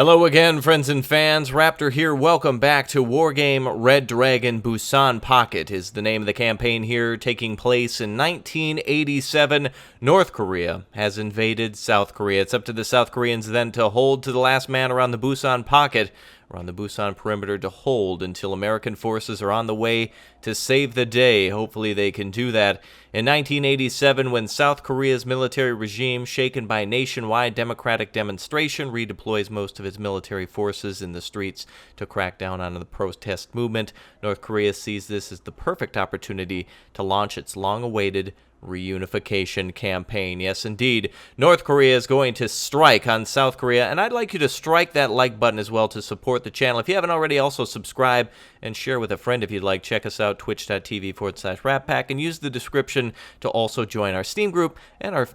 Hello again, friends and fans. Raptor here. Welcome back to Wargame Red Dragon Busan Pocket is the name of the campaign here, taking place in 1987. North Korea has invaded South Korea. It's up to the South Koreans then to hold to the last man around the Busan Pocket, around the Busan perimeter, to hold until American forces are on the way to save the day. Hopefully they can do that. In 1987, when South Korea's military regime, shaken by nationwide democratic demonstration, redeploys most of its military forces in the streets to crack down on the protest movement, North Korea sees this as the perfect opportunity to launch its long-awaited reunification campaign. Yes, indeed, North Korea is going to strike on South Korea, and I'd like you to strike that like button as well to support the channel. If you haven't already, also subscribe and share with a friend if you'd like. Check us out, twitch.tv/RapPack, and use the description to also join our Steam group and our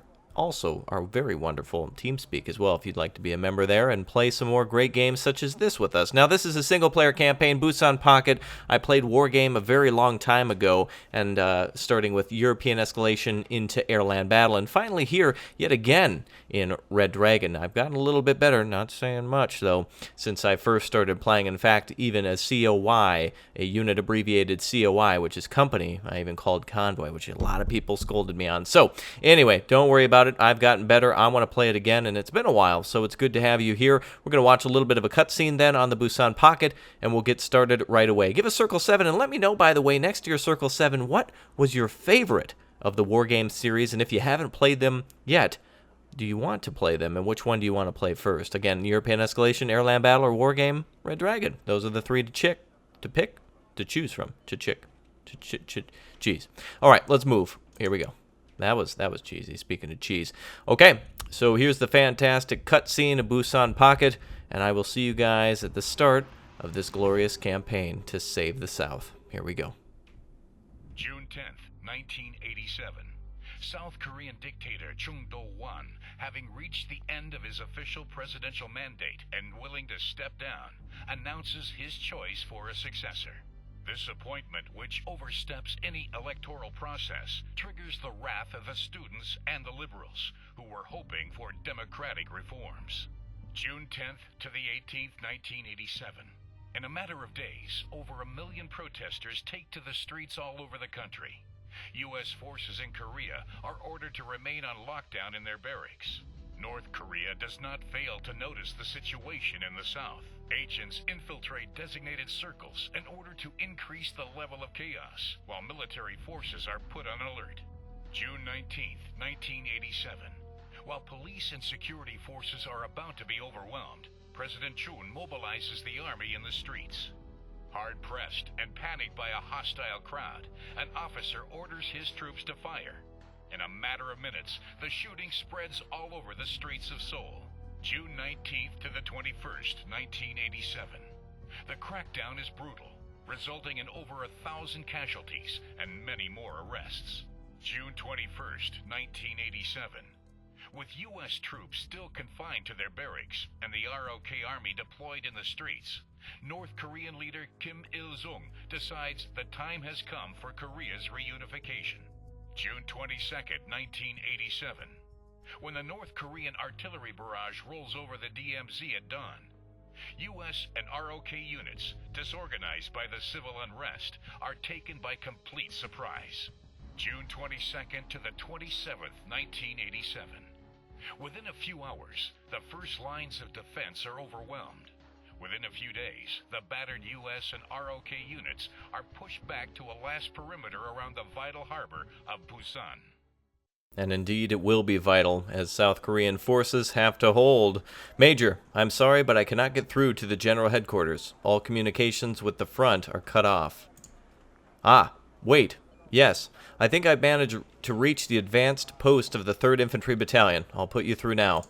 very wonderful TeamSpeak as well, if you'd like to be a member there and play some more great games such as this with us. Now, this is a single-player campaign, Busan Pocket. I played Wargame a very long time ago, and starting with European escalation into air-land battle, and finally here, yet again, in Red Dragon. I've gotten a little bit better, not saying much, though, since I first started playing. In fact, even as COY, a unit abbreviated COI, which is company, I even called Convoy, which a lot of people scolded me on. So, anyway, don't worry about it. I've gotten better. I want to play it again, and it's been a while, so it's good to have you here. We're going to watch a little bit of a cutscene then on the Busan Pocket, and we'll get started right away. Give us Circle 7, and let me know, by the way, next to your Circle 7, what was your favorite of the Wargame series, and if you haven't played them yet, do you want to play them, and which one do you want to play first? Again, European Escalation, Airland Battle, or Wargame Red Dragon. Those are the three to choose from. Cheese. All right, let's move. Here we go. That was cheesy, speaking of cheese. Okay, so here's the fantastic cutscene of Busan Pocket, and I will see you guys at the start of this glorious campaign to save the South. Here we go. June 10th, 1987. South Korean dictator Chung Do-won, having reached the end of his official presidential mandate and willing to step down, announces his choice for a successor. This appointment, which oversteps any electoral process, triggers the wrath of the students and the liberals, who were hoping for democratic reforms. June 10th to the 18th, 1987. In a matter of days, over 1 million protesters take to the streets all over the country. U.S. forces in Korea are ordered to remain on lockdown in their barracks. North Korea does not fail to notice the situation in the South. Agents infiltrate designated circles in order to increase the level of chaos, while military forces are put on alert. June 19th, 1987. While police and security forces are about to be overwhelmed, President Chun mobilizes the army in the streets. Hard-pressed and panicked by a hostile crowd, an officer orders his troops to fire. In a matter of minutes, the shooting spreads all over the streets of Seoul. June 19th to the 21st, 1987. The crackdown is brutal, resulting in over 1,000 casualties and many more arrests. June 21st, 1987. With U.S. troops still confined to their barracks and the ROK army deployed in the streets, North Korean leader Kim Il-sung decides the time has come for Korea's reunification. June 22nd, 1987. When the North Korean artillery barrage rolls over the DMZ at dawn, U.S. and ROK units, disorganized by the civil unrest, are taken by complete surprise. June 22nd to the 27th, 1987. Within a few hours, the first lines of defense are overwhelmed. Within a few days, the battered U.S. and ROK units are pushed back to a last perimeter around the vital harbor of Busan. And indeed, it will be vital, as South Korean forces have to hold. Major, I'm sorry, but I cannot get through to the general headquarters. All communications with the front are cut off. Ah, wait. Yes, I think I've managed to reach the advanced post of the 3rd Infantry Battalion. I'll put you through now.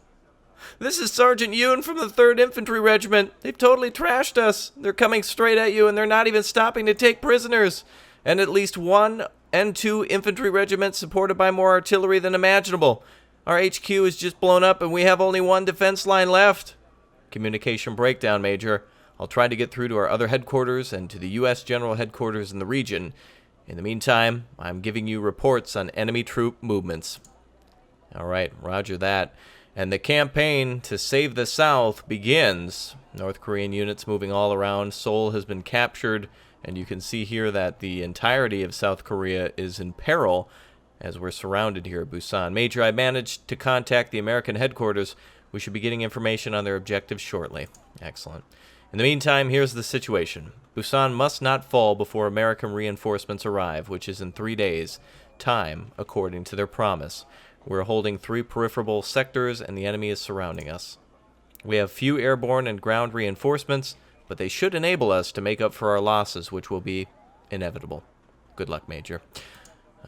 This is Sergeant Yoon from the 3rd Infantry Regiment. They've totally trashed us. They're coming straight at you, and they're not even stopping to take prisoners. And at least 1 and 2 infantry regiments supported by more artillery than imaginable. Our HQ is just blown up, and we have only 1 defense line left. Communication breakdown, Major. I'll try to get through to our other headquarters and to the U.S. General Headquarters in the region. In the meantime, I'm giving you reports on enemy troop movements. All right, roger that. And the campaign to save the South begins. North Korean units moving all around. Seoul has been captured, and you can see here that the entirety of South Korea is in peril as we're surrounded here at Busan. Major, I managed to contact the American headquarters. We should be getting information on their objectives shortly. Excellent. In the meantime, here's the situation. Busan must not fall before American reinforcements arrive, which is in 3 days' time, according to their promise. We're holding 3 peripheral sectors, and the enemy is surrounding us. We have few airborne and ground reinforcements, but they should enable us to make up for our losses, which will be inevitable. Good luck, Major.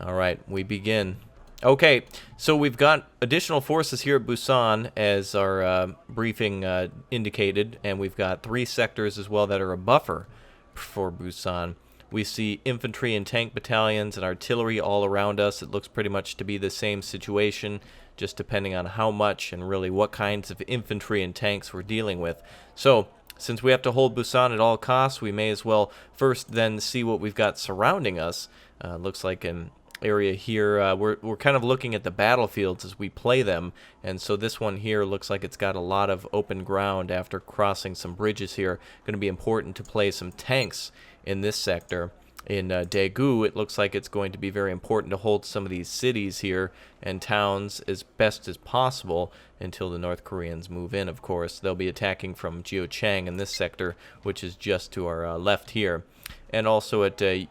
All right, we begin. Okay, so we've got additional forces here at Busan, as our briefing indicated, and we've got 3 sectors as well that are a buffer for Busan. We see infantry and tank battalions and artillery all around us. It looks pretty much to be the same situation, just depending on how much and really what kinds of infantry and tanks we're dealing with. So, since we have to hold Busan at all costs, we may as well first then see what we've got surrounding us. Looks like an area here. We're kind of looking at the battlefields as we play them, and so this one here looks like it's got a lot of open ground after crossing some bridges here. Going to be important to play some tanks in this sector. In Daegu, it looks like it's going to be very important to hold some of these cities here and towns as best as possible until the North Koreans move in, of course. They'll be attacking from Jeochang in this sector, which is just to our left here. And also at, let's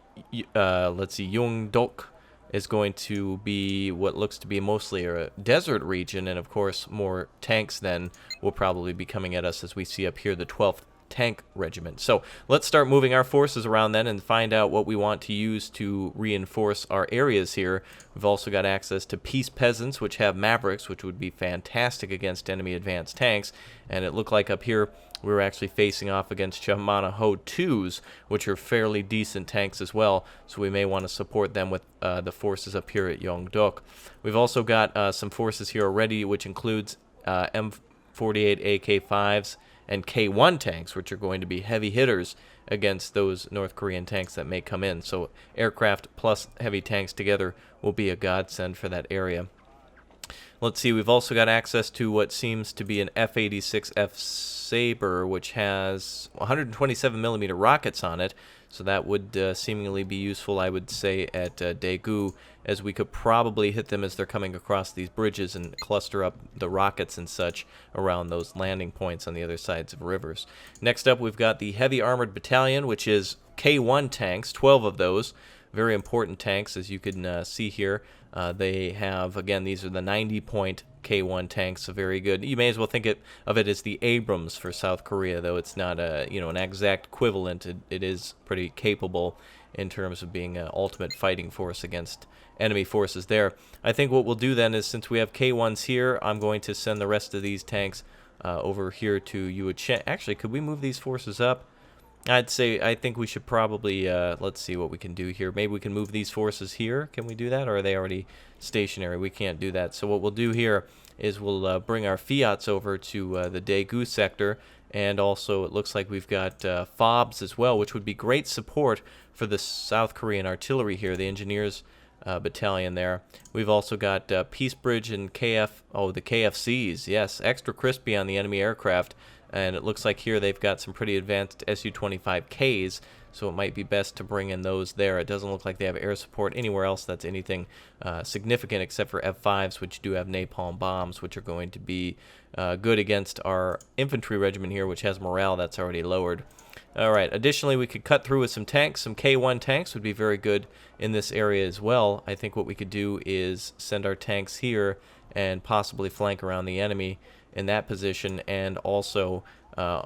see, Yongdok is going to be what looks to be mostly a desert region, and of course more tanks then will probably be coming at us, as we see up here the 12th Tank Regiment. So let's start moving our forces around then and find out what we want to use to reinforce our areas here. We've also got access to Peace Peasants, which have Mavericks, which would be fantastic against enemy advanced tanks, and it looked like up here we were actually facing off against Chamana Ho 2s, which are fairly decent tanks as well, so we may want to support them with the forces up here at Yongdok. We've also got some forces here already, which includes M48 AK-5s and K1 tanks, which are going to be heavy hitters against those North Korean tanks that may come in. So aircraft plus heavy tanks together will be a godsend for that area. Let's see, we've also got access to what seems to be an F-86F Sabre, which has 127mm rockets on it, so that would seemingly be useful, I would say, at Daegu, as we could probably hit them as they're coming across these bridges and cluster up the rockets and such around those landing points on the other sides of rivers. Next up, we've got the Heavy Armored Battalion, which is K1 tanks, 12 of those. Very important tanks, as you can see here. They have, again, these are the 90-point K1 tanks, so very good. You may as well think of it as the Abrams for South Korea, though it's not an exact equivalent. It is pretty capable in terms of being an ultimate fighting force against enemy forces there. I think what we'll do then is, since we have K1s here, I'm going to send the rest of these tanks over here to Yuachen. Actually, could we move these forces up? I think we should probably, let's see what we can do here. Maybe we can move these forces here. Can we do that, or are they already stationary? We can't do that. So what we'll do here is we'll bring our Fiats over to the Daegu sector, and also it looks like we've got FOBs as well, which would be great support for the South Korean artillery here, the engineers battalion there. We've also got Peace Bridge and the KFCs, yes, extra crispy on the enemy aircraft. And it looks like here they've got some pretty advanced Su-25Ks, so it might be best to bring in those there. It doesn't look like they have air support anywhere else that's anything significant, except for F-5s, which do have napalm bombs, which are going to be good against our infantry regiment here, which has morale that's already lowered. All right, additionally, we could cut through with some tanks. Some K1 tanks would be very good in this area as well. I think what we could do is send our tanks here and possibly flank around the enemy in that position, and also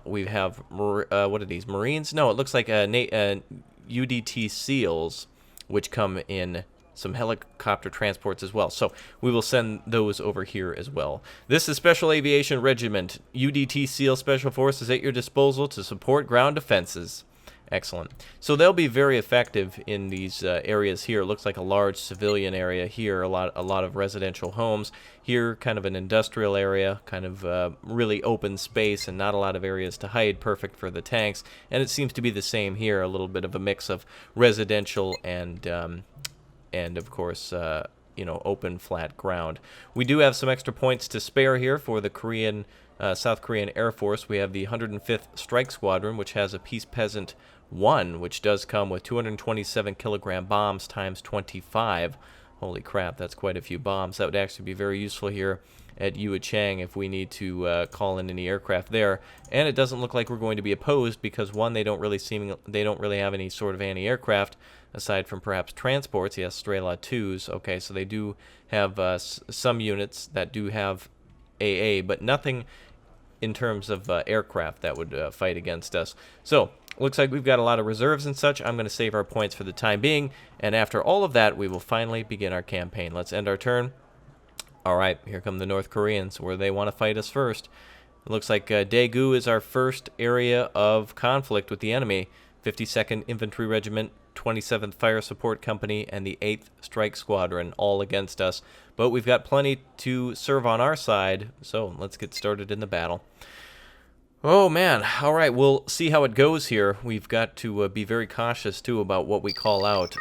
we have what are these, Marines? No, it looks like UDT SEALs, which come in some helicopter transports as well. So we will send those over here as well. This is Special Aviation Regiment. UDT SEAL Special Forces at your disposal to support ground defenses. Excellent. So they'll be very effective in these areas here. It looks like a large civilian area here, a lot of residential homes. Here, kind of an industrial area, kind of really open space and not a lot of areas to hide, perfect for the tanks. And it seems to be the same here, a little bit of a mix of residential and of course, you know, open, flat ground. We do have some extra points to spare here for the South Korean Air Force. We have the 105th Strike Squadron, which has a Peace Peasant 1, which does come with 227 kilogram bombs times 25. Holy crap, that's quite a few bombs. That would actually be very useful here at Yuechang if we need to call in any aircraft there. And it doesn't look like we're going to be opposed because, one, they don't really have any sort of anti-aircraft aside from perhaps transports. Yes, Strela 2s. Okay, so they do have some units that do have AA, but nothing in terms of aircraft that would fight against us. So looks like we've got a lot of reserves and such. I'm going to save our points for the time being, and after all of that, we will finally begin our campaign. Let's end our turn. All right, here come the North Koreans, where they want to fight us first. It looks like Daegu is our first area of conflict with the enemy. 52nd Infantry Regiment, 27th Fire Support Company, and the 8th Strike Squadron, all against us. But we've got plenty to serve on our side, so let's get started in the battle. Oh, man. All right, we'll see how it goes here. We've got to be very cautious, too, about what we call out.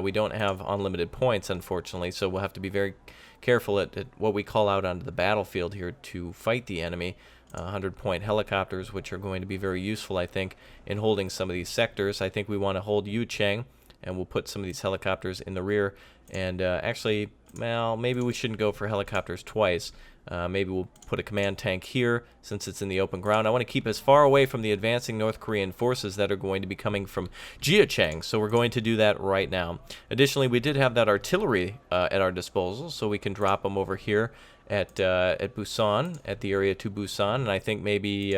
We don't have unlimited points, unfortunately, so we'll have to be very careful at what we call out onto the battlefield here to fight the enemy. 100-point helicopters, which are going to be very useful, I think, in holding some of these sectors. I think we want to hold Yuechang, and we'll put some of these helicopters in the rear. And actually, well, maybe we shouldn't go for helicopters twice. Maybe we'll put a command tank here since it's in the open ground. I want to keep as far away from the advancing North Korean forces that are going to be coming from Jiacheng, so we're going to do that right now. Additionally, we did have that artillery at our disposal, so we can drop them over here at Busan, at the area to Busan, and I think maybe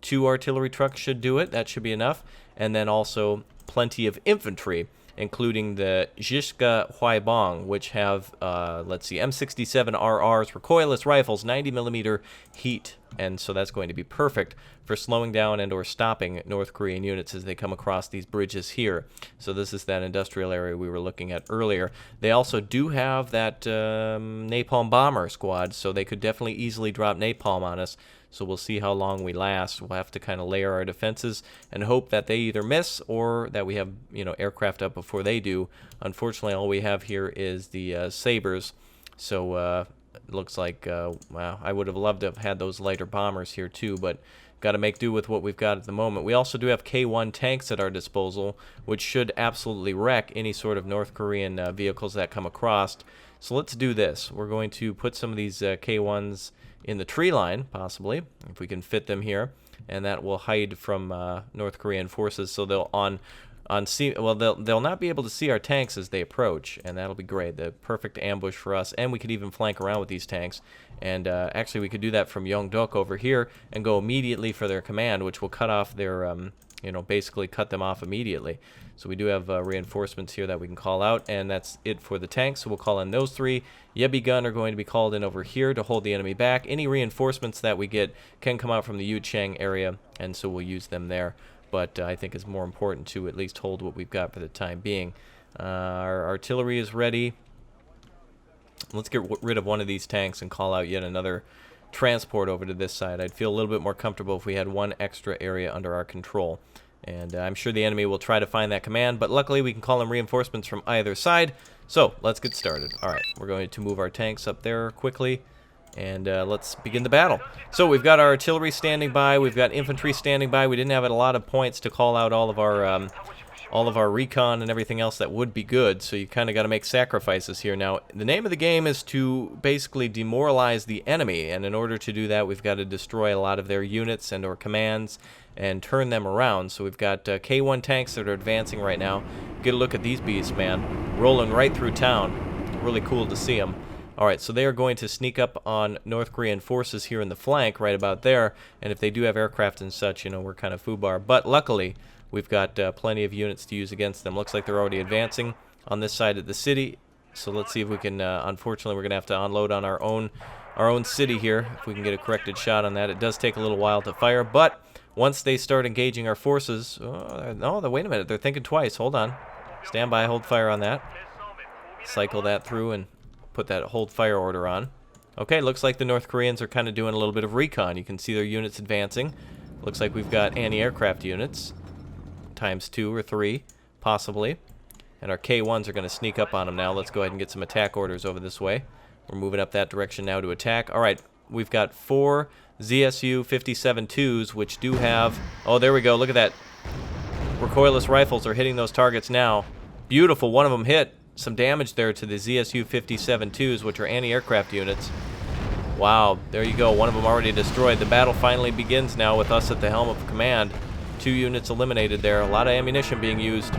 2 artillery trucks should do it. That should be enough. And then also plenty of infantry, including the Jishka Huaibong, which have, let's see, M67 RRs, recoilless rifles, 90mm heat, and so that's going to be perfect for slowing down and or stopping North Korean units as they come across these bridges here. So this is that industrial area we were looking at earlier. They also do have that napalm bomber squad, so they could definitely easily drop napalm on us. So we'll see how long we last. We'll have to kind of layer our defenses and hope that they either miss or that we have, you know, aircraft up before they do. Unfortunately, all we have here is the Sabres. So it looks like, wow, I would have loved to have had those lighter bombers here too, but got to make do with what we've got at the moment. We also do have K1 tanks at our disposal, which should absolutely wreck any sort of North Korean vehicles that come across. So let's do this. We're going to put some of these K1s in the tree line, possibly, if we can fit them here, and that will hide from North Korean forces, so they'll they'll not be able to see our tanks as they approach, and that'll be great. The perfect ambush for us, and we could even flank around with these tanks, and actually we could do that from Yeongdeok over here and go immediately for their command, which will cut off their you know, basically cut them off immediately. So we do have reinforcements here that we can call out, and that's it for the tanks. So we'll call in those 3. Yebi gun are going to be called in over here to hold the enemy back. Any reinforcements that we get can come out from the Yuechang area, and so we'll use them there. But I think it's more important to at least hold what we've got for the time being. Our artillery is ready. Let's get rid of one of these tanks and call out yet another transport over to this side. I'd feel a little bit more comfortable if we had one extra area under our control. And I'm sure the enemy will try to find that command, but luckily we can call in reinforcements from either side. So let's get started. All right, we're going to move our tanks up there quickly, and let's begin the battle. So we've got our artillery standing by, we've got infantry standing by. We didn't have a lot of points to call out all of our recon and everything else that would be good, so you kind of got to make sacrifices here. Now, the name of the game is to basically demoralize the enemy, and in order to do that, we've got to destroy a lot of their units and or commands and turn them around. So we've got K1 tanks that are advancing right now. Get a look at these beasts, man. Rolling right through town. Really cool to see them. Alright, so they are going to sneak up on North Korean forces here in the flank, right about there. And if they do have aircraft and such, you know, we're kind of foobar. But luckily, we've got plenty of units to use against them. Looks like they're already advancing on this side of the city. So let's see if we can, unfortunately, we're going to have to unload on our own city here. If we can get a corrected shot on that. It does take a little while to fire, but once they start engaging our forces, wait a minute, they're thinking twice. Hold on. Stand by, hold fire on that. Cycle that through and put that hold fire order on. Okay, looks like the North Koreans are kind of doing a little bit of recon. You can see their units advancing. Looks like we've got anti-aircraft units, times 2 or 3, possibly. And our K1s are going to sneak up on them now. Let's go ahead and get some attack orders over this way. We're moving up that direction now to attack. All right, we've got 4 ZSU 57-2s, which do have... Oh, there we go. Look at that. Recoilless rifles are hitting those targets now. Beautiful. One of them hit. Some damage there to the ZSU 57-2s, which are anti-aircraft units. Wow, there you go. One of them already destroyed. The battle finally begins now with us at the helm of command. 2 units eliminated there. A lot of ammunition being used.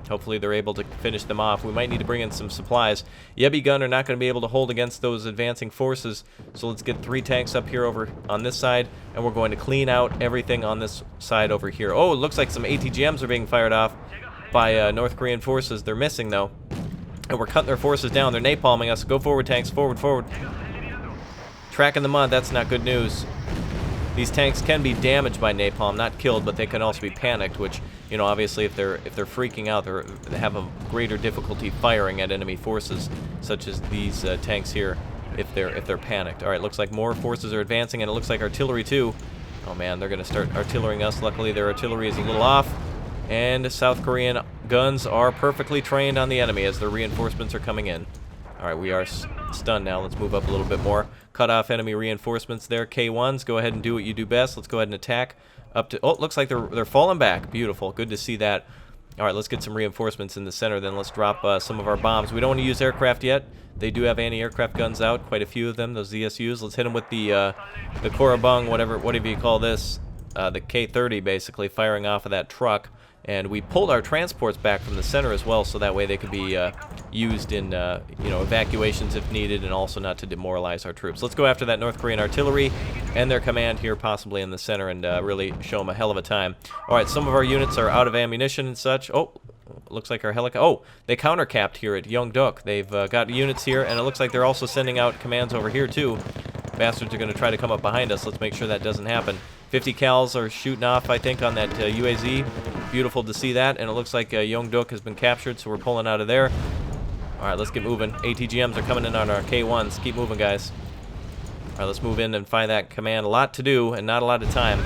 Hopefully they're able to finish them off. We might need to bring in some supplies. Yebi gun are not going to be able to hold against those advancing forces, so let's get 3 tanks up here over on this side, and we're going to clean out everything on this side over here. Oh, it looks like some ATGMs are being fired off by North Korean forces. They're missing, though, and we're cutting their forces down. They're napalming us. Go forward, tanks. Forward, forward. Track in the mud. That's not good news. These tanks can be damaged by napalm, not killed, but they can also be panicked, which, you know, obviously if they're freaking out, they have a greater difficulty firing at enemy forces, such as these tanks here, if they're panicked. All right, looks like more forces are advancing, and it looks like artillery too. Oh man, they're going to start artillerying us. Luckily, their artillery is a little off, and South Korean guns are perfectly trained on the enemy as their reinforcements are coming in. All right, we are stunned now. Let's move up a little bit more. Cut off enemy reinforcements there. K1s, go ahead and do what you do best. Let's go ahead and attack up to... Oh, it looks like they're falling back. Beautiful. Good to see that. All right, let's get some reinforcements in the center. Then let's drop some of our bombs. We don't want to use aircraft yet. They do have anti-aircraft guns out, quite a few of them, those ZSUs. Let's hit them with the Korabung, whatever you call this, the K-30, basically, firing off of that truck. And we pulled our transports back from the center as well, so that way they could be used in evacuations if needed, and also not to demoralize our troops. Let's go after that North Korean artillery and their command here, possibly in the center, and really show them a hell of a time. All right, some of our units are out of ammunition and such. Oh, looks like our helicopter. Oh, they countercapped here at Yeongdeok. They've got units here, and it looks like they're also sending out commands over here too. Bastards are going to try to come up behind us. Let's make sure that doesn't happen. 50 cals are shooting off, I think, on that UAZ. Beautiful to see that, and it looks like Yeongdeok has been captured, so we're pulling out of there. All right, let's get moving. ATGMs are coming in on our K1s. Keep moving, guys. All right, let's move in and find that command. A lot to do and not a lot of time.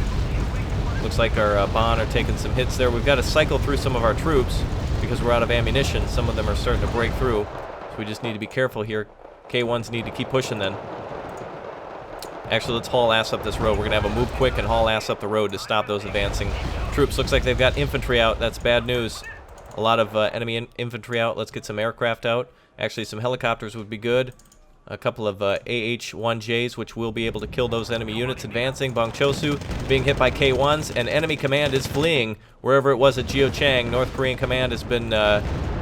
Looks like our Bon are taking some hits there. We've got to cycle through some of our troops because we're out of ammunition. Some of them are starting to break through, so we just need to be careful here. K1s need to keep pushing then. Actually, let's haul ass up this road. We're going to have a move quick and haul ass up the road to stop those advancing troops. Looks like they've got infantry out. That's bad news. A lot of enemy infantry out. Let's get some aircraft out. Actually, some helicopters would be good. A couple of AH-1Js, which will be able to kill those enemy units advancing. Bongchosu being hit by K1s, and enemy command is fleeing wherever it was at Jeochang. North Korean command has been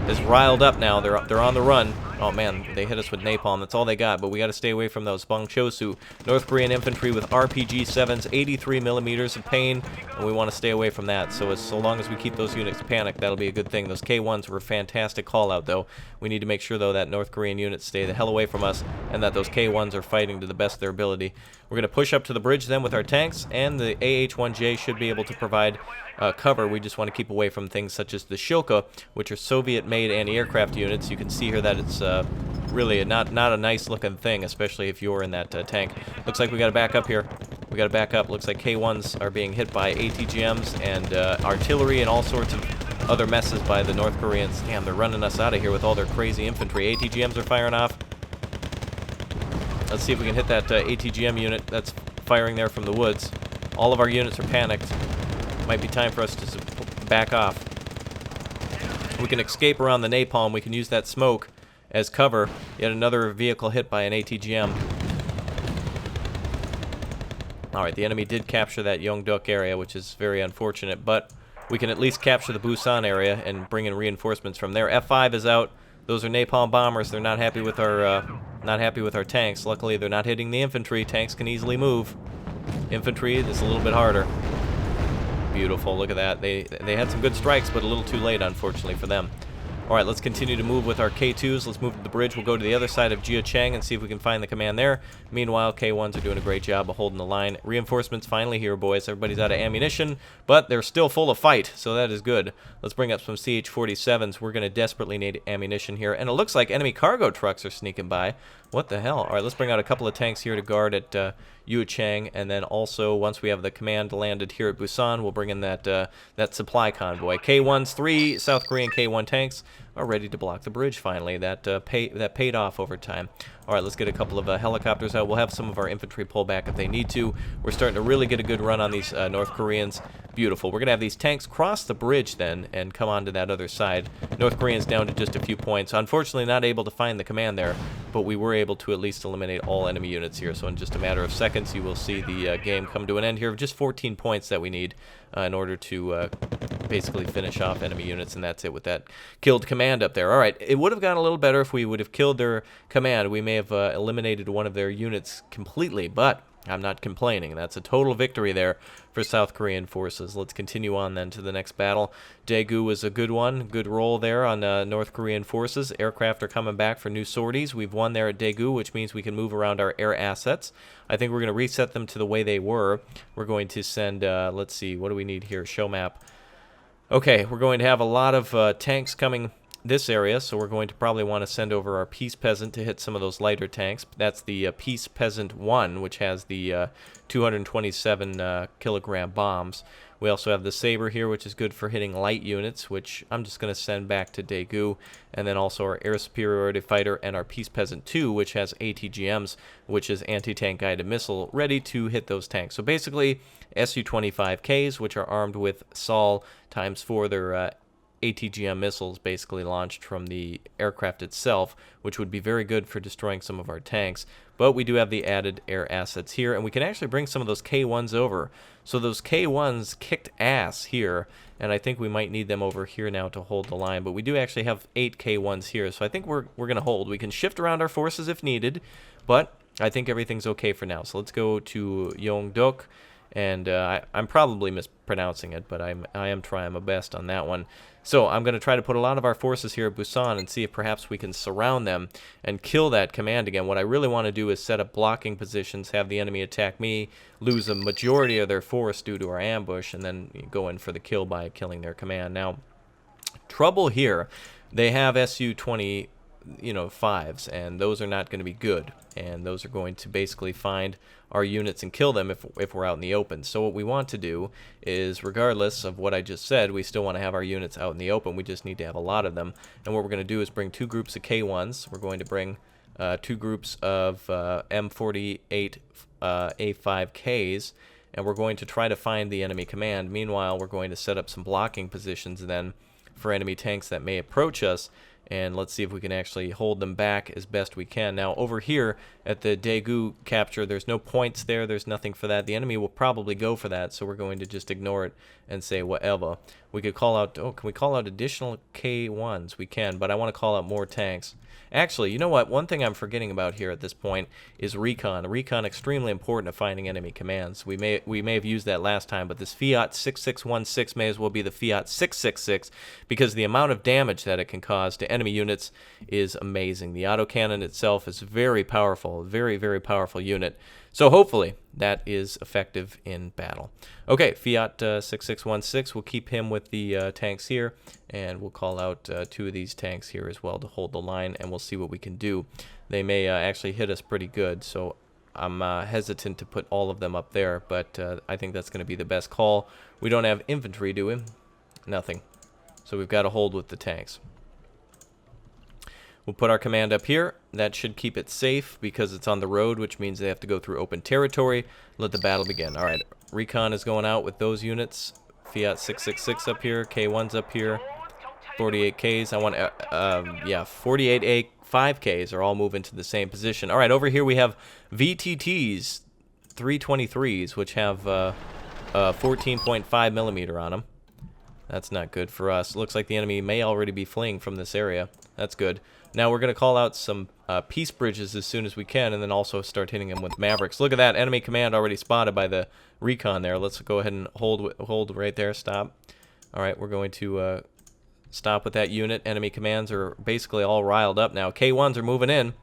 is riled up now. They're on the run. Oh man, they hit us with napalm. That's all they got, but we got to stay away from those Bongchosu. North Korean infantry with RPG-7s, 83 millimeters of pain, and we want to stay away from that. So long as we keep those units panicked, that'll be a good thing. Those K1s were a fantastic call-out, though. We need to make sure, though, that North Korean units stay the hell away from us, and that those K1s are fighting to the best of their ability. We're going to push up to the bridge then with our tanks, and the AH-1J should be able to provide cover. We just want to keep away from things such as the Shilka, which are Soviet-made anti-aircraft units. You can see here that it's really not a nice-looking thing, especially if you're in that tank. Looks like we got to back up here. We got to back up. Looks like K1s are being hit by ATGMs and artillery and all sorts of other messes by the North Koreans. Damn, they're running us out of here with all their crazy infantry. ATGMs are firing off. Let's see if we can hit that ATGM unit that's firing there from the woods. All of our units are panicked. Might be time for us to back off. We can escape around the napalm. We can use that smoke as cover. Yet another vehicle hit by an ATGM. Alright, the enemy did capture that Yeongdeok area, which is very unfortunate, but we can at least capture the Busan area and bring in reinforcements from there. F5 is out. Those are napalm bombers. They're not happy with our tanks. Luckily, they're not hitting the infantry. Tanks can easily move. Infantry is a little bit harder. Beautiful, look at that. They had some good strikes, but a little too late, unfortunately, for them. Alright, let's continue to move with our K2s. Let's move to the bridge. We'll go to the other side of Jeochang and see if we can find the command there. Meanwhile, K1s are doing a great job of holding the line. Reinforcements finally here, boys. Everybody's out of ammunition, but they're still full of fight, so that is good. Let's bring up some CH-47s. We're going to desperately need ammunition here, and it looks like enemy cargo trucks are sneaking by. What the hell? Alright, let's bring out a couple of tanks here to guard at Yeochang, and then also, once we have the command landed here at Busan, we'll bring in that supply convoy. K1s, 3 South Korean K1 tanks. are ready to block the bridge finally. That paid off over time. All right, let's get a couple of helicopters out. We'll have some of our infantry pull back if they need to. We're starting to really get a good run on these North Koreans. Beautiful. We're going to have these tanks cross the bridge then and come on to that other side. North Koreans down to just a few points. Unfortunately, not able to find the command there, but we were able to at least eliminate all enemy units here. So in just a matter of seconds, you will see the game come to an end here of just 14 points that we need in order to basically finish off enemy units, and that's it with that killed command up there. All right, it would have gone a little better if we would have killed their command. We may have eliminated one of their units completely, but I'm not complaining. That's a total victory there for South Korean forces. Let's continue on then to the next battle. Daegu was a good one. Good roll there on North Korean forces. Aircraft are coming back for new sorties. We've won there at Daegu, which means we can move around our air assets. I think we're going to reset them to the way they were. We're going to send, let's see, what do we need here? Show map. Okay, we're going to have a lot of tanks coming this area, so we're going to probably want to send over our Peace Peasant to hit some of those lighter tanks. That's the Peace Peasant 1, which has the 227 kilogram bombs. We also have the Saber here, which is good for hitting light units, which I'm just going to send back to Daegu. And then also our Air Superiority Fighter and our Peace Peasant 2, which has ATGMs, which is anti-tank guided missile, ready to hit those tanks. So basically, Su-25Ks, which are armed with Sol ×4, their ATGM missiles basically launched from the aircraft itself, which would be very good for destroying some of our tanks. But we do have the added air assets here, and we can actually bring some of those K1s over. So those K1s kicked ass here, and I think we might need them over here now to hold the line. But we do actually have 8 K1s here, so I think we're going to hold. We can shift around our forces if needed, but I think everything's okay for now. So let's go to Yongdok. And I'm probably mispronouncing it, but I am trying my best on that one. So I'm going to try to put a lot of our forces here at Busan and see if perhaps we can surround them and kill that command again. What I really want to do is set up blocking positions, have the enemy attack me, lose a majority of their force due to our ambush, and then go in for the kill by killing their command. Now, trouble here, they have Su-20, fives, and those are not going to be good, and those are going to basically find our units and kill them if we're out in the open. So what we want to do is, regardless of what I just said, we still want to have our units out in the open. We just need to have a lot of them, and what we're going to do is bring 2 groups of K1s. We're going to bring 2 groups of M48 A5Ks, and we're going to try to find the enemy command. Meanwhile, we're going to set up some blocking positions then for enemy tanks that may approach us, and let's see if we can actually hold them back as best we can. Now, over here at the Daegu capture, there's no points there. There's nothing for that. The enemy will probably go for that, so we're going to just ignore it and say whatever. We could call out, can we call out additional K1s? We can, but I want to call out more tanks. Actually, you know what? One thing I'm forgetting about here at this point is recon. Recon extremely important to finding enemy commands. We may have used that last time, but this Fiat 6616 may as well be the Fiat 666 because the amount of damage that it can cause to enemy units is amazing. The autocannon itself is very powerful, very, very powerful unit. So hopefully that is effective in battle. Okay, Fiat 6616, we'll keep him with the tanks here, and we'll call out 2 of these tanks here as well to hold the line, and we'll see what we can do. They may actually hit us pretty good, so I'm hesitant to put all of them up there, but I think that's going to be the best call. We don't have infantry, do we? Nothing. So we've got to hold with the tanks. We'll put our command up here. That should keep it safe because it's on the road, which means they have to go through open territory. Let the battle begin. All right, recon is going out with those units. Fiat 666 up here, K1's up here, 48Ks. I want, 48 A5Ks are all moving to the same position. All right, over here we have VTTs, 323s, which have 14.5 millimeter on them. That's not good for us. Looks like the enemy may already be fleeing from this area. That's good. Now we're going to call out some peace bridges as soon as we can, and then also start hitting them with Mavericks. Look at that. Enemy command already spotted by the recon there. Let's go ahead and hold right there. Stop. All right, we're going to stop with that unit. Enemy commands are basically all riled up now. K1s are moving in.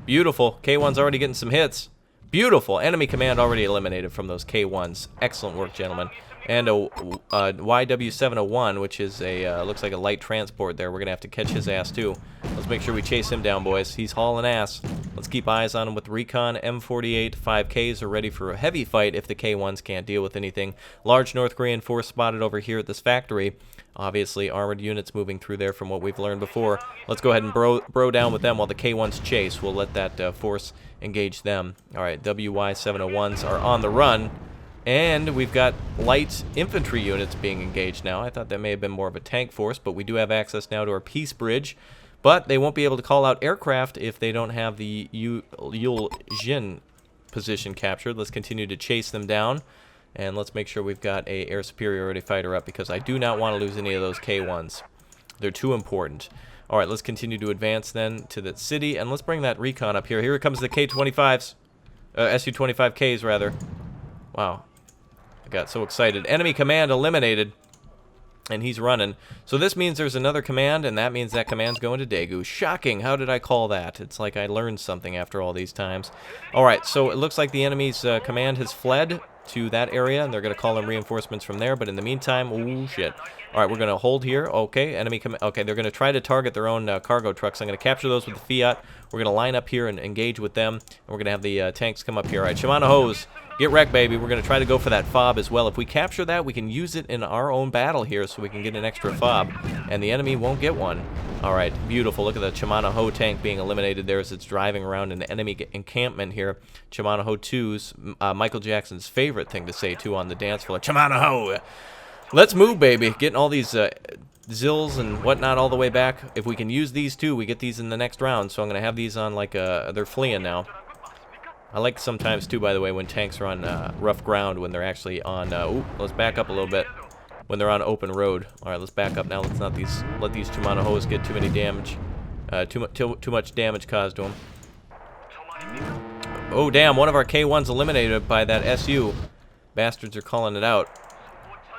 Beautiful. K1's already getting some hits. Beautiful. Enemy command already eliminated from those K1s. Excellent work, gentlemen. And a YW701, which is a, looks like a light transport there. We're going to have to catch his ass, too. Let's make sure we chase him down, boys. He's hauling ass. Let's keep eyes on him with recon. M48 5Ks are ready for a heavy fight if the K1s can't deal with anything. Large North Korean force spotted over here at this factory. Obviously, armored units moving through there from what we've learned before. Let's go ahead and bro down with them while the K1s chase. We'll let that force engage them. All right, WY701s are on the run. And we've got light infantry units being engaged now. I thought that may have been more of a tank force, but we do have access now to our peace bridge. But they won't be able to call out aircraft if they don't have the Yuljin position captured. Let's continue to chase them down. And let's make sure we've got a air superiority fighter up, because I do not want to lose any of those K1s. They're too important. All right, let's continue to advance then to the city, and let's bring that recon up here. Here comes the K-25s, Su-25Ks rather. Wow, I got so excited. Enemy command eliminated, and he's running. So this means there's another command, and that means that command's going to Daegu. Shocking. How did I call that? It's like I learned something after all these times. All right, so it looks like the enemy's command has fled to that area, and they're going to call in reinforcements from there. But in the meantime, oh shit. All right, we're going to hold here. Okay, enemy okay, they're going to try to target their own cargo trucks. I'm going to capture those with the Fiat. We're going to line up here and engage with them, and we're going to have the tanks come up here. All right, Shimano Hose, get wrecked, baby. We're going to try to go for that FOB as well. If we capture that, we can use it in our own battle here, so we can get an extra FOB, and the enemy won't get one. All right, beautiful. Look at the Shimano Ho tank being eliminated there as it's driving around an enemy encampment here. Shimano Ho 2's Michael Jackson's favorite thing to say, too, on the dance floor. Shimano Ho! Let's move, baby. Getting all these zills and whatnot all the way back. If we can use these, too, we get these in the next round. So I'm going to have these on, like, they're fleeing now. I like sometimes, too, by the way, when tanks are on rough ground, when they're actually on... ooh, let's back up a little bit. When they're on open road. All right, let's back up now. Let's not let these Shimano Hos get too many damage. Too much damage caused to them. Oh, damn. One of our K1s eliminated by that SU. Bastards are calling it out.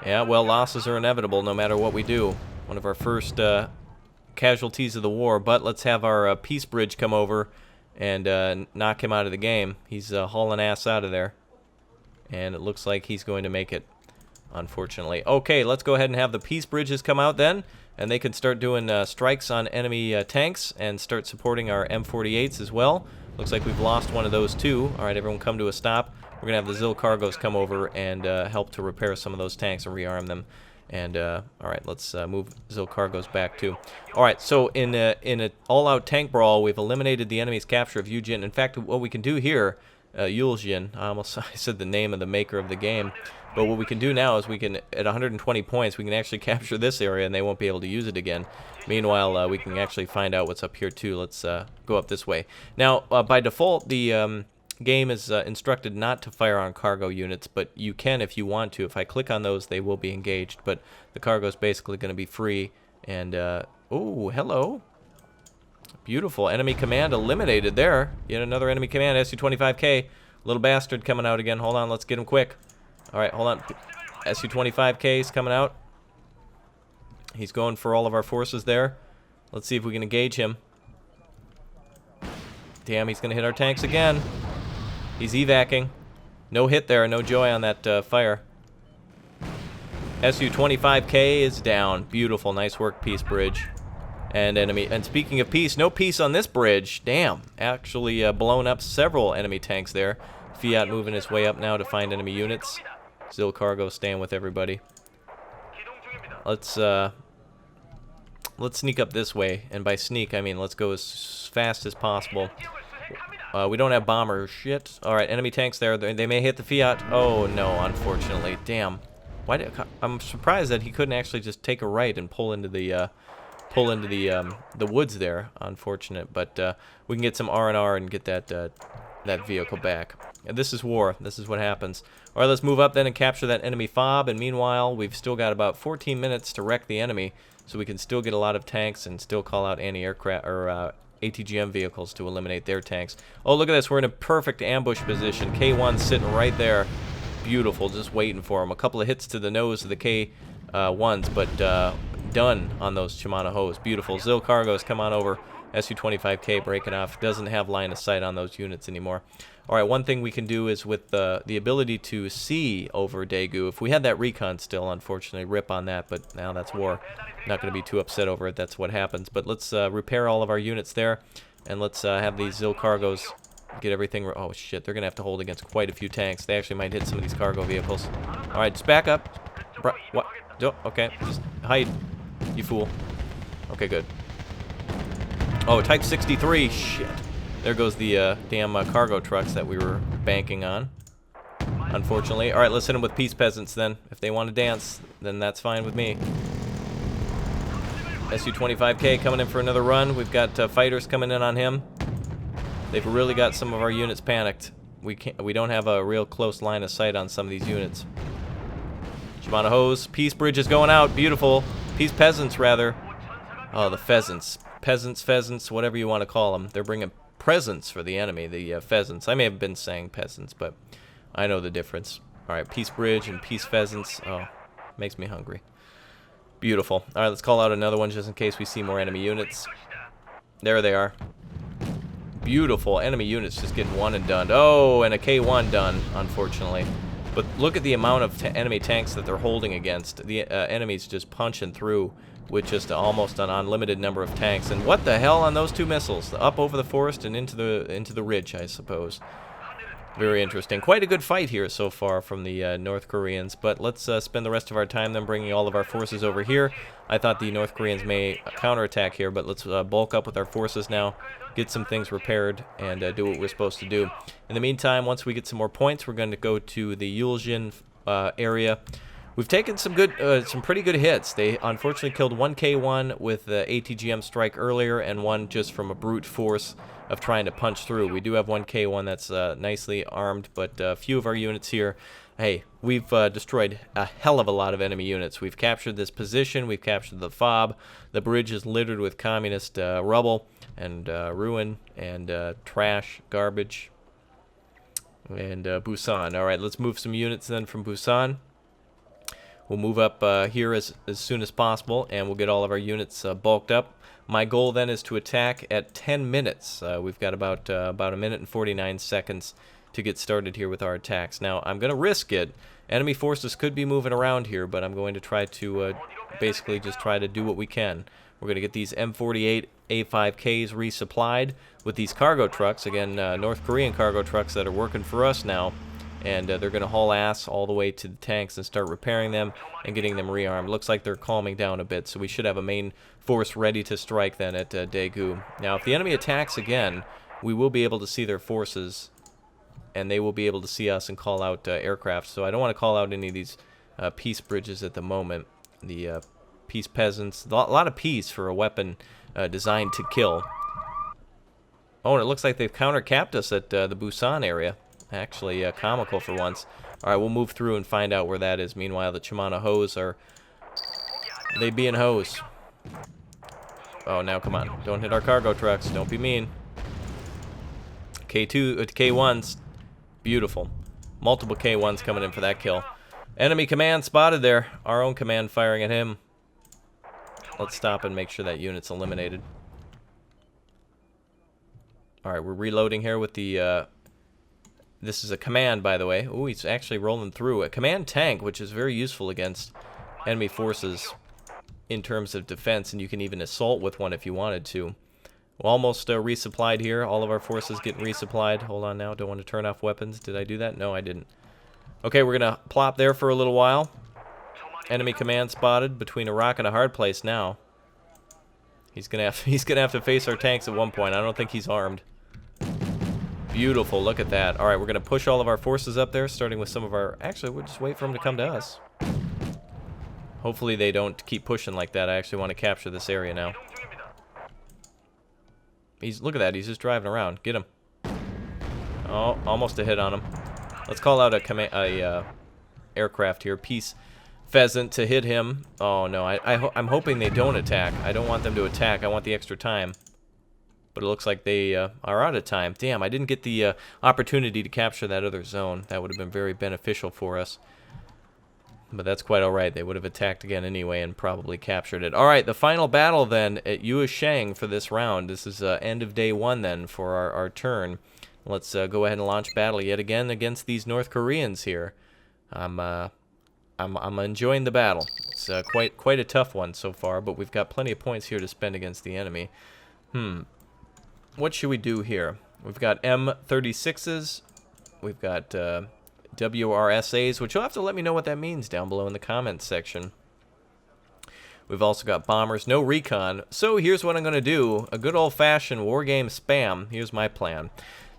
Yeah, well, losses are inevitable no matter what we do. One of our first casualties of the war. But let's have our peace bridge come over and knock him out of the game. He's hauling ass out of there. And it looks like he's going to make it, unfortunately. Okay, let's go ahead and have the peace bridges come out then. And they can start doing strikes on enemy tanks and start supporting our M48s as well. Looks like we've lost one of those too. All right, everyone come to a stop. We're going to have the Zil cargos come over and help to repair some of those tanks and rearm them. And, all right, let's move Zil cargos back too. All right, so in an all-out tank brawl, we've eliminated the enemy's capture of Yujin. In fact, what we can do here, Yuljin, I said the name of the maker of the game. But what we can do now is we can, at 120 points, we can actually capture this area and they won't be able to use it again. Meanwhile, we can actually find out what's up here too. Let's go up this way. Now, by default, the game is instructed not to fire on cargo units, but you can if you want to. If I click on those, they will be engaged, but the cargo is basically going to be free. And, oh, hello. Beautiful. Enemy command eliminated there. Yet another enemy command, Su-25K. Little bastard coming out again. Hold on, let's get him quick. All right, hold on. Su-25K is coming out. He's going for all of our forces there. Let's see if we can engage him. Damn, he's going to hit our tanks again. He's evacing. No hit there, no joy on that fire. Su-25K is down. Beautiful, nice work, peace bridge. And enemy. And speaking of peace, no peace on this bridge. Damn, actually blown up several enemy tanks there. Fiat moving his way up now to find enemy units. Zil cargo staying with everybody. Let's sneak up this way, and by sneak I mean let's go as fast as possible. We don't have bombers. Shit. All right, enemy tanks there. They may hit the Fiat. Oh no, unfortunately. Damn. I'm surprised that he couldn't actually just take a right and pull into the woods there. Unfortunate, but we can get some R&R and get that vehicle back. And this is war. This is what happens. All right, let's move up then and capture that enemy FOB. And meanwhile, we've still got about 14 minutes to wreck the enemy, so we can still get a lot of tanks and still call out anti-aircraft or ATGM vehicles to eliminate their tanks. Oh, look at this. We're in a perfect ambush position. K1 sitting right there. Beautiful. Just waiting for him. A couple of hits to the nose of the K1s, but done on those Shimano Hos. Beautiful. Zil cargos, come on over. Su-25K breaking off. Doesn't have line of sight on those units anymore. All right, one thing we can do is with the ability to see over Daegu. If we had that recon still, unfortunately, rip on that, but now that's war. Not going to be too upset over it. That's what happens. But let's repair all of our units there, and let's have these Zil cargos get everything. Oh, shit. They're going to have to hold against quite a few tanks. They actually might hit some of these cargo vehicles. All right, just back up. What? Oh, okay, just hide, you fool. Okay, good. Oh, Type 63. Shit. There goes the damn cargo trucks that we were banking on, unfortunately. All right, let's hit them with peace peasants then. If they want to dance, then that's fine with me. Su-25K coming in for another run. We've got fighters coming in on him. They've really got some of our units panicked. We don't have a real close line of sight on some of these units. Shimano hose. Peace bridge is going out. Beautiful. Peace peasants, rather. Oh, the pheasants. Pheasants, whatever you want to call them. They're bringing presents for the enemy, the pheasants. I may have been saying peasants, but I know the difference. All right, peace bridge and peace pheasants. Oh, makes me hungry. Beautiful. All right, let's call out another one just in case we see more enemy units. There they are. Beautiful. Enemy units just getting one and done. Oh, and a K1 done, unfortunately. But look at the amount of enemy tanks that they're holding against. The enemies just punching through with just almost an unlimited number of tanks. And what the hell on those two missiles? Up over the forest and into the ridge, I suppose. Very interesting. Quite a good fight here so far from the North Koreans. But let's spend the rest of our time then bringing all of our forces over here. I thought the North Koreans may counterattack here, but let's bulk up with our forces now, get some things repaired, and do what we're supposed to do. In the meantime, once we get some more points, we're going to go to the Yuljin area. We've taken some pretty good hits. They unfortunately killed one K1 with the ATGM strike earlier, and one just from a brute force of trying to punch through. We do have one K1 that's nicely armed, but a few of our units here. Hey, we've destroyed a hell of a lot of enemy units. We've captured this position. We've captured the FOB. The bridge is littered with communist rubble and ruin and trash, garbage, and Busan. All right, let's move some units then from Busan. We'll move up here as soon as possible, and we'll get all of our units bulked up. My goal then is to attack at 10 minutes. We've got about a minute and 49 seconds to get started here with our attacks. Now, I'm going to risk it. Enemy forces could be moving around here, but I'm going to try to basically just try to do what we can. We're going to get these M48 A5Ks resupplied with these cargo trucks. Again, North Korean cargo trucks that are working for us now. And they're going to haul ass all the way to the tanks and start repairing them and getting them rearmed. Looks like they're calming down a bit, so we should have a main force ready to strike then at Daegu. Now, if the enemy attacks again, we will be able to see their forces, and they will be able to see us and call out aircraft. So I don't want to call out any of these peace bridges at the moment. The peace peasants, a lot of peace for a weapon designed to kill. Oh, and it looks like they've counter-capped us at the Busan area. Actually comical for once. Alright, we'll move through and find out where that is. Meanwhile, the Chimana hose are... they being hose. Oh, now come on. Don't hit our cargo trucks. Don't be mean. K1s. Beautiful. Multiple K1s coming in for that kill. Enemy command spotted there. Our own command firing at him. Let's stop and make sure that unit's eliminated. Alright, we're reloading here with the... this is a command, by the way. Ooh, he's actually rolling through. A command tank, which is very useful against enemy forces in terms of defense, and you can even assault with one if you wanted to. We're almost resupplied here. All of our forces getting resupplied. Hold on now. Don't want to turn off weapons. Did I do that? No, I didn't. Okay, we're going to plop there for a little while. Enemy command spotted between a rock and a hard place now. He's gonna have to face our tanks at one point. I don't think he's armed. Beautiful, look at that. All right, we're going to push all of our forces up there, starting with some of our... Actually, we'll just wait for them to come to us. Hopefully they don't keep pushing like that. I actually want to capture this area now. Look at that, he's just driving around. Get him. Oh, almost a hit on him. Let's call out a aircraft here. Peace Pheasant to hit him. Oh, no, I'm hoping they don't attack. I don't want them to attack. I want the extra time. But it looks like they are out of time. Damn, I didn't get the opportunity to capture that other zone. That would have been very beneficial for us. But that's quite alright. They would have attacked again anyway and probably captured it. Alright, the final battle then at Yueshang for this round. This is end of day 1 then for our turn. Let's go ahead and launch battle yet again against these North Koreans here. I'm enjoying the battle. It's quite a tough one so far, but we've got plenty of points here to spend against the enemy. What should we do here? We've got M36s. We've got WRSAs, which you'll have to let me know what that means down below in the comments section. We've also got bombers, no recon. So here's what I'm going to do. A good old-fashioned wargame spam. Here's my plan.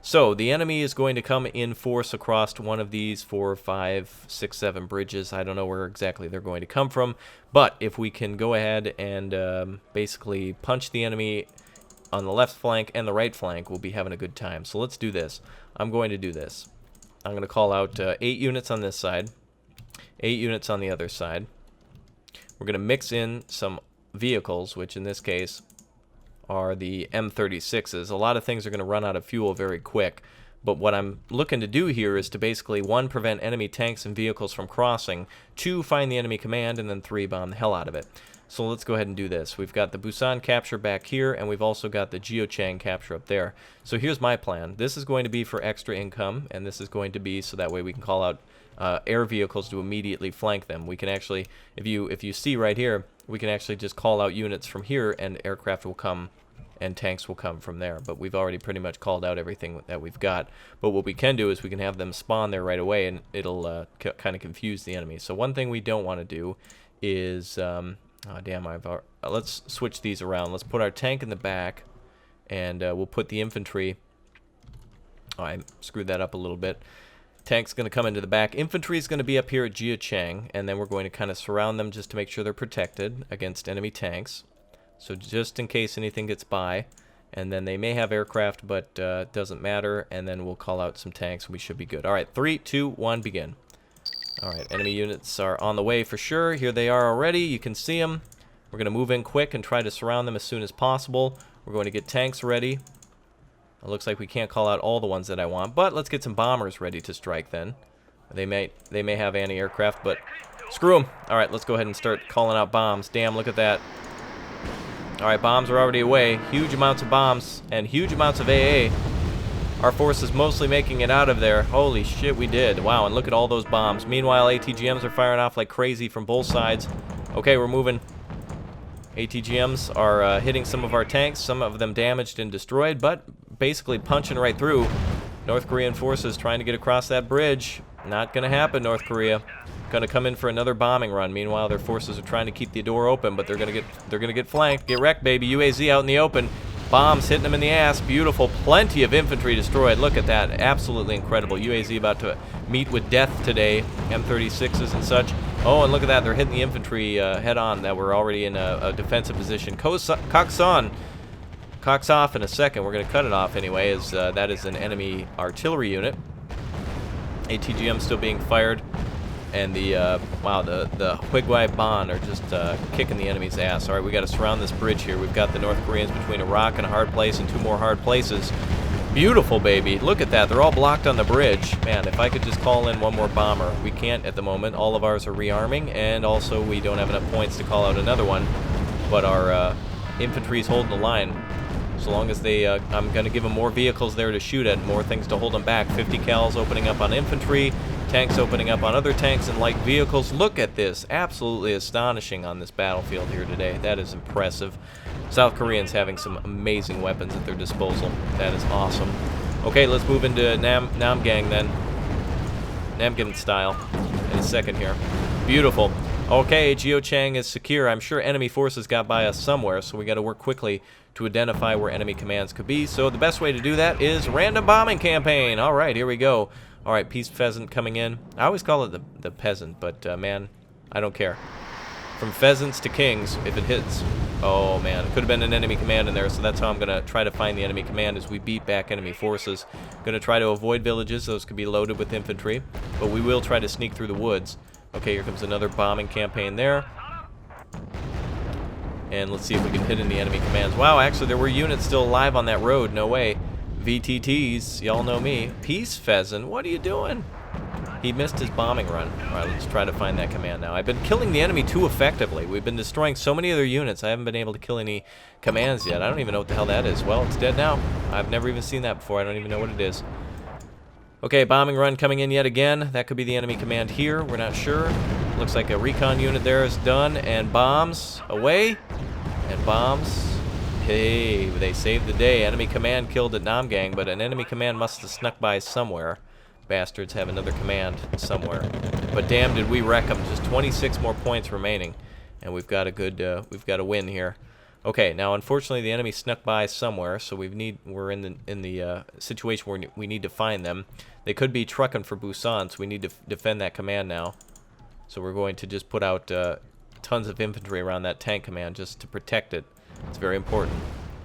So the enemy is going to come in force across one of these 4, 5, 6, 7 bridges. I don't know where exactly they're going to come from. But if we can go ahead and basically punch the enemy on the left flank and the right flank, we'll be having a good time. So let's do this. I'm going to do this. I'm going to call out 8 units on this side, 8 units on the other side. We're going to mix in some vehicles, which in this case are the M36s. A lot of things are going to run out of fuel very quick, but what I'm looking to do here is to basically 1, prevent enemy tanks and vehicles from crossing, 2, find the enemy command, and then 3, bomb the hell out of it. So let's go ahead and do this. We've got the Busan capture back here, and we've also got the Jiuchang capture up there. So here's my plan. This is going to be for extra income, and this is going to be so that way we can call out air vehicles to immediately flank them. We can actually, if you see right here, we can actually just call out units from here, and aircraft will come and tanks will come from there. But we've already pretty much called out everything that we've got. But what we can do is we can have them spawn there right away, and it'll kind of confuse the enemy. So one thing we don't want to do is... oh, damn, let's switch these around. Let's put our tank in the back, and we'll put the infantry... Oh, I screwed that up a little bit. Tank's going to come into the back. Infantry is going to be up here at Jiuchang, and then we're going to kind of surround them just to make sure they're protected against enemy tanks. So just in case anything gets by. And then they may have aircraft, but doesn't matter. And then we'll call out some tanks, and we should be good. All right, 3, 2, 1, begin. Alright, enemy units are on the way for sure. Here they are already. You can see them. We're going to move in quick and try to surround them as soon as possible. We're going to get tanks ready. It looks like we can't call out all the ones that I want, but let's get some bombers ready to strike then. They may have anti-aircraft, but screw them. Alright, let's go ahead and start calling out bombs. Damn, look at that. Alright, bombs are already away. Huge amounts of bombs and huge amounts of AA. Our force is mostly making it out of there. Holy shit, we did. Wow, and look at all those bombs. Meanwhile, ATGMs are firing off like crazy from both sides. Okay, we're moving. ATGMs are hitting some of our tanks, some of them damaged and destroyed, but basically punching right through. North Korean forces trying to get across that bridge. Not gonna happen, North Korea. Gonna come in for another bombing run. Meanwhile, their forces are trying to keep the door open, but they're gonna get flanked. Get wrecked, baby. UAZ out in the open. Bombs hitting them in the ass. Beautiful. Plenty of infantry destroyed. Look at that. Absolutely incredible. UAZ about to meet with death today. M36s and such. Oh, and look at that. They're hitting the infantry head on that were already in a defensive position. Cocks on. Cocks off in a second. We're going to cut it off anyway, as that is an enemy artillery unit. ATGM still being fired. And wow, the Huigwai Ban are just kicking the enemy's ass. All right, we got to surround this bridge here. We've got the North Koreans between a rock and a hard place and 2 more hard places. Beautiful, baby. Look at that. They're all blocked on the bridge. Man, if I could just call in 1 more bomber. We can't at the moment. All of ours are rearming, and also we don't have enough points to call out another one. But our infantry's holding the line. So long as they, I'm going to give them more vehicles there to shoot at, more things to hold them back. 50 cals opening up on infantry. Tanks opening up on other tanks and light vehicles. Look at this. Absolutely astonishing on this battlefield here today. That is impressive. South Koreans having some amazing weapons at their disposal. That is awesome. Okay, let's move into Namgang then. Namgang style in a second here. Beautiful. Okay, Jiuchang is secure. I'm sure enemy forces got by us somewhere, so we got to work quickly to identify where enemy commands could be. So the best way to do that is random bombing campaign. All right, here we go. All right, Peace Pheasant coming in. I always call it the peasant, but man, I don't care. From pheasants to kings, if it hits. Oh man, it could have been an enemy command in there, so that's how I'm gonna try to find the enemy command as we beat back enemy forces. Gonna try to avoid villages; those could be loaded with infantry, but we will try to sneak through the woods. Okay, here comes another bombing campaign there. And let's see if we can hit in the enemy commands. Wow, actually there were units still alive on that road. No way. VTTs, y'all know me. Peace Pheasant, what are you doing? He missed his bombing run. Alright, let's try to find that command now. I've been killing the enemy too effectively. We've been destroying so many of their units, I haven't been able to kill any commands yet. I don't even know what the hell that is. Well, it's dead now. I've never even seen that before. I don't even know what it is. Okay, bombing run coming in yet again. That could be the enemy command here. We're not sure. Looks like a recon unit there is done. And bombs away. And bombs. Hey, they saved the day. Enemy command killed at Namgang, but an enemy command must have snuck by somewhere. Bastards have another command somewhere. But damn, did we wreck them. Just 26 more points remaining. And we've got a good, we've got a win here. Okay, now unfortunately the enemy snuck by somewhere, so we're in the situation where we need to find them. They could be trucking for Busan, so we need to defend that command now. So we're going to just put out tons of infantry around that tank command just to protect it. It's very important.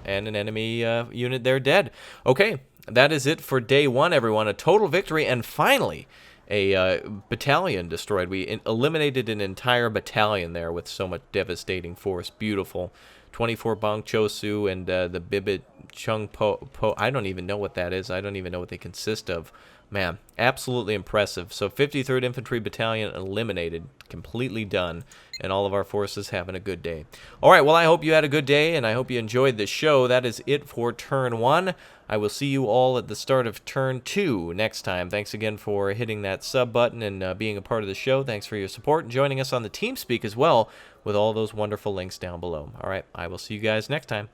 And an enemy unit there dead. Okay, that is it for day one, everyone. A total victory, and finally a battalion destroyed. We eliminated an entire battalion there with so much devastating force. Beautiful. 24 Bang Chosu and the Bibit Chung Po. I don't even know what that is. I don't even know what they consist of. Man, absolutely impressive. So 53rd Infantry Battalion eliminated, completely done, and all of our forces having a good day. All right, well, I hope you had a good day, and I hope you enjoyed the show. That is it for turn 1. I will see you all at the start of turn 2 next time. Thanks again for hitting that sub button and being a part of the show. Thanks for your support and joining us on the TeamSpeak as well with all those wonderful links down below. All right, I will see you guys next time.